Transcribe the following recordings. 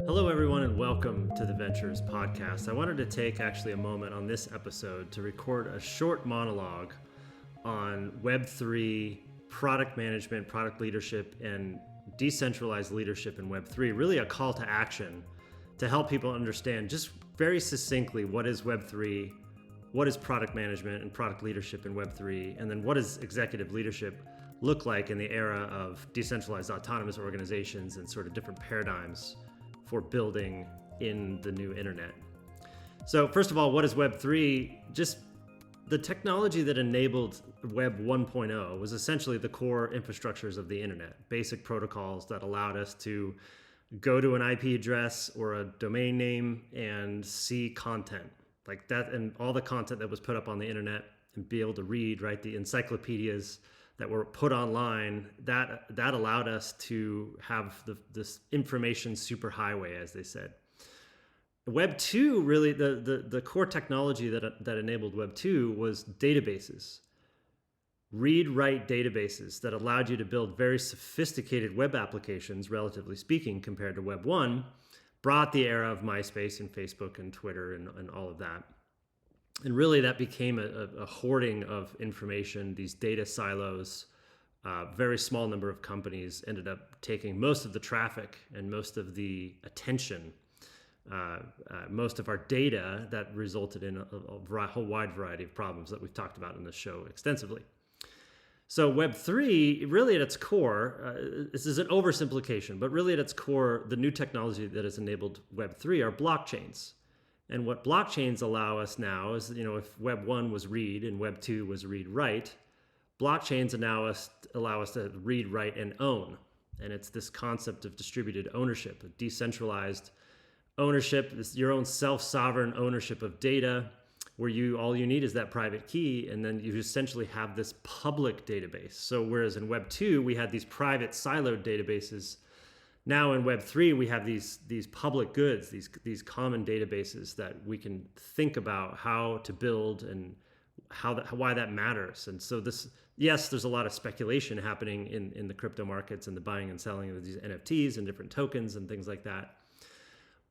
Hello, everyone, and welcome to the Ventures podcast. I wanted to take actually a moment on this episode to record a short monologue on Web3 product management, product leadership, and decentralized leadership in Web3. Really a call to action to help people understand just very succinctly what is Web3, what is product management and product leadership in Web3, and then what does executive leadership look like in the era of decentralized autonomous organizations and sort of different paradigms for building in the new internet. So first of all, what is Web3? Just the technology that enabled Web 1.0 was essentially the core infrastructures of the internet, basic protocols that allowed us to go to an IP address or a domain name and see content like that, and all the content that was put up on the internet, and be able to read, right, the encyclopedias that were put online. That allowed us to have this information superhighway, as they said. Web 2, really, the core technology that enabled Web 2 was databases. Read-write databases that allowed you to build very sophisticated web applications, relatively speaking, compared to Web 1, brought the era of MySpace and Facebook and Twitter and all of that. And really that became a hoarding of information, these data silos. Very small number of companies ended up taking most of the traffic and most of the attention, most of our data, that resulted in a whole wide variety of problems that we've talked about in this show extensively. So Web3, really at its core, this is an oversimplification, but really at its core, the new technology that has enabled Web3 are blockchains. And what blockchains allow us now is, if Web 1 was read and Web 2 was read-write, blockchains allow us to read, write, and own. And it's this concept of distributed ownership, of decentralized ownership, your own self-sovereign ownership of data, where all you need is that private key, and then you essentially have this public database. So whereas in Web 2, we had these private siloed databases, now in Web 3, we have these public goods, these common databases that we can think about how to build and why that matters. And so there's a lot of speculation happening in the crypto markets and the buying and selling of these NFTs and different tokens and things like that.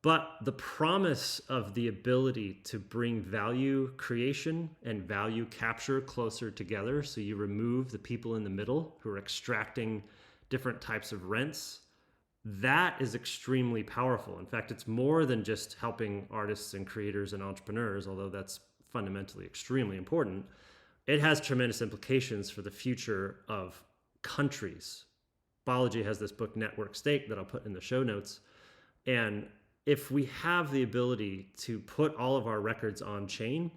But the promise of the ability to bring value creation and value capture closer together, so you remove the people in the middle who are extracting different types of rents, that is extremely powerful. In fact, it's more than just helping artists and creators and entrepreneurs, although that's fundamentally extremely important. It has tremendous implications for the future of countries. Balaji has this book, Network State, that I'll put in the show notes. And if we have the ability to put all of our records on chain,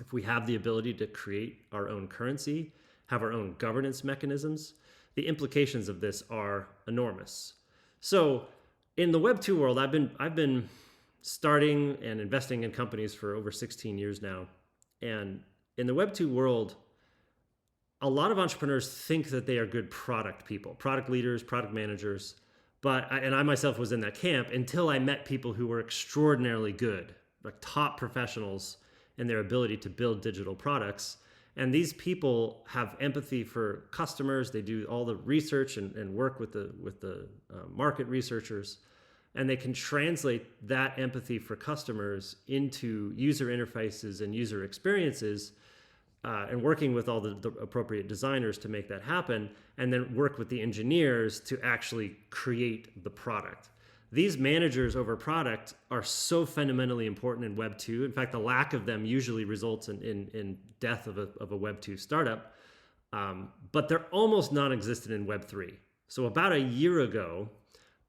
if we have the ability to create our own currency, have our own governance mechanisms, the implications of this are enormous. So in the Web 2 world, I've been starting and investing in companies for over 16 years now. And in the Web 2 world, a lot of entrepreneurs think that they are good product people, product leaders, product managers. And I myself was in that camp until I met people who were extraordinarily good, like top professionals in their ability to build digital products. And these people have empathy for customers. They do all the research and work with the market researchers, and they can translate that empathy for customers into user interfaces and user experiences, and working with all the appropriate designers to make that happen, and then work with the engineers to actually create the product. These managers over product are so fundamentally important in Web 2. In fact, the lack of them usually results in death of a Web 2 startup, but they're almost non-existent in Web 3. So about a year ago,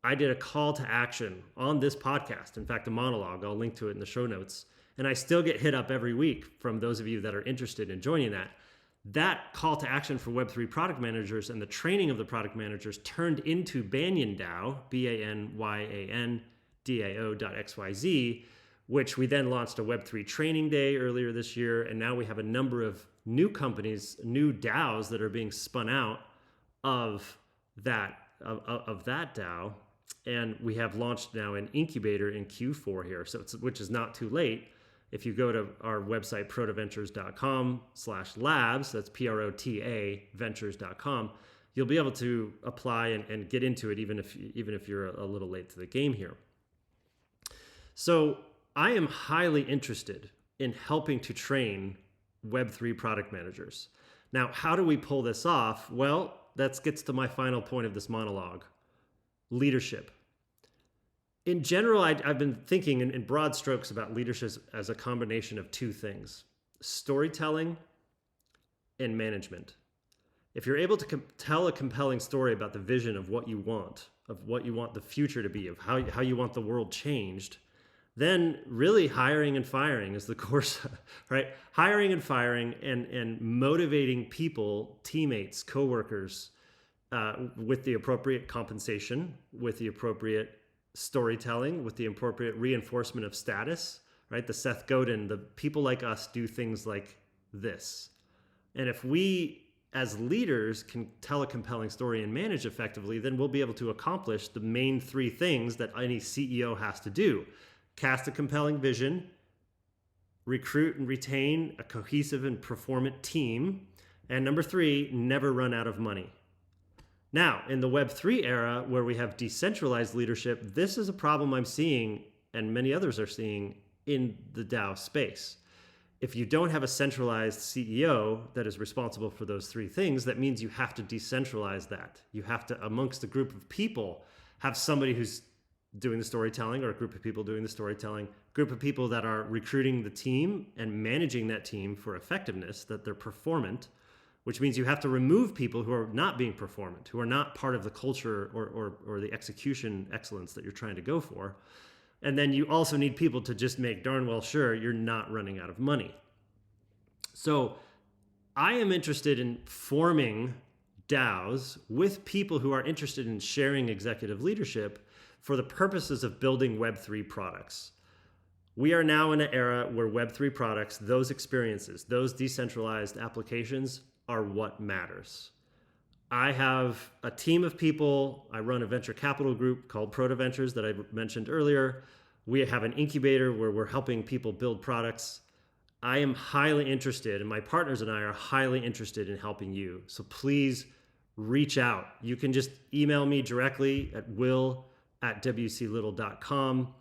I did a call to action on this podcast. In fact, a monologue, I'll link to it in the show notes. And I still get hit up every week from those of you that are interested in joining that. That call to action for Web3 product managers and the training of the product managers turned into BanyanDAO, BanyanDAO.xyz, which we then launched a Web3 training day earlier this year. And now we have a number of new companies, new DAOs that are being spun out of that DAO. And we have launched now an Incubator in Q4 here, which is not too late. If you go to our website, protaventures.com/labs, that's PROTA ventures.com, you'll be able to apply and get into it even if you're a little late to the game here. So I am highly interested in helping to train Web3 product managers. Now, how do we pull this off? Well, that gets to my final point of this monologue: leadership. In general, I've been thinking in broad strokes about leadership as a combination of two things: storytelling and management. If you're able to tell a compelling story about the vision of what you want the future to be, of how you want the world changed, then really hiring and firing is the course, right? Hiring and firing and motivating people, teammates, coworkers, with the appropriate compensation, with the appropriate storytelling, with the appropriate reinforcement of status, right? The Seth Godin, the people like us do things like this. And if we as leaders can tell a compelling story and manage effectively, then we'll be able to accomplish the main three things that any CEO has to do: cast a compelling vision, recruit and retain a cohesive and performant team, and number three, never run out of money. Now, in the Web3 era, where we have decentralized leadership, this is a problem I'm seeing, and many others are seeing, in the DAO space. If you don't have a centralized CEO that is responsible for those three things, that means you have to decentralize that. You have to, amongst a group of people, have somebody who's doing the storytelling, or a group of people doing the storytelling, group of people that are recruiting the team and managing that team for effectiveness, that they're performant, which means you have to remove people who are not being performant, who are not part of the culture or the execution excellence that you're trying to go for. And then you also need people to just make darn well sure you're not running out of money. So I am interested in forming DAOs with people who are interested in sharing executive leadership for the purposes of building Web3 products. We are now in an era where Web3 products, those experiences, those decentralized applications, are what matters. I have a team of people. I run a venture capital group called Proto Ventures that I mentioned earlier. We have an incubator where we're helping people build products. I am highly interested, and my partners and I are highly interested in helping you. So please reach out. You can just email me directly at will@wclittle.com.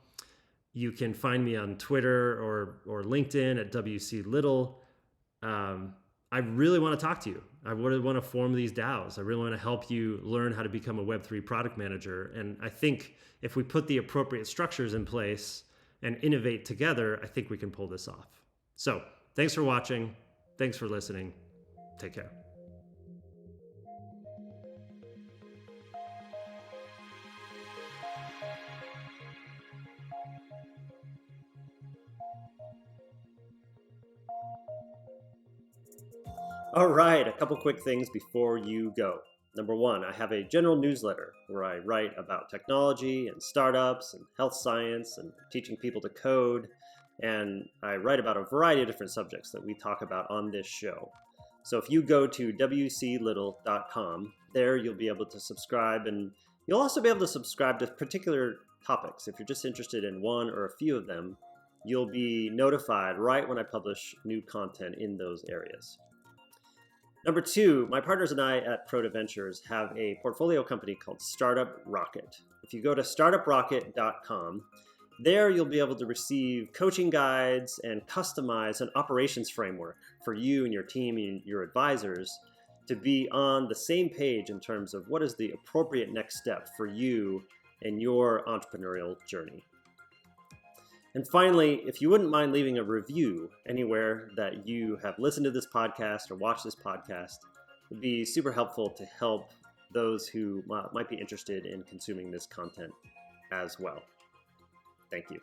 You can find me on Twitter or LinkedIn at WCLittle. I really want to talk to you. I really want to form these DAOs. I really want to help you learn how to become a Web3 product manager. And I think if we put the appropriate structures in place and innovate together, I think we can pull this off. So thanks for watching. Thanks for listening. Take care. All right, a couple quick things before you go. Number one, I have a general newsletter where I write about technology and startups and health science and teaching people to code. And I write about a variety of different subjects that we talk about on this show. So if you go to wclittle.com, there you'll be able to subscribe, and you'll also be able to subscribe to particular topics. If you're just interested in one or a few of them, you'll be notified right when I publish new content in those areas. Number two, my partners and I at Proto Ventures have a portfolio company called Startup Rocket. If you go to startuprocket.com, there you'll be able to receive coaching guides and customize an operations framework for you and your team and your advisors to be on the same page in terms of what is the appropriate next step for you and your entrepreneurial journey. And finally, if you wouldn't mind leaving a review anywhere that you have listened to this podcast or watched this podcast, it would be super helpful to help those who might be interested in consuming this content as well. Thank you.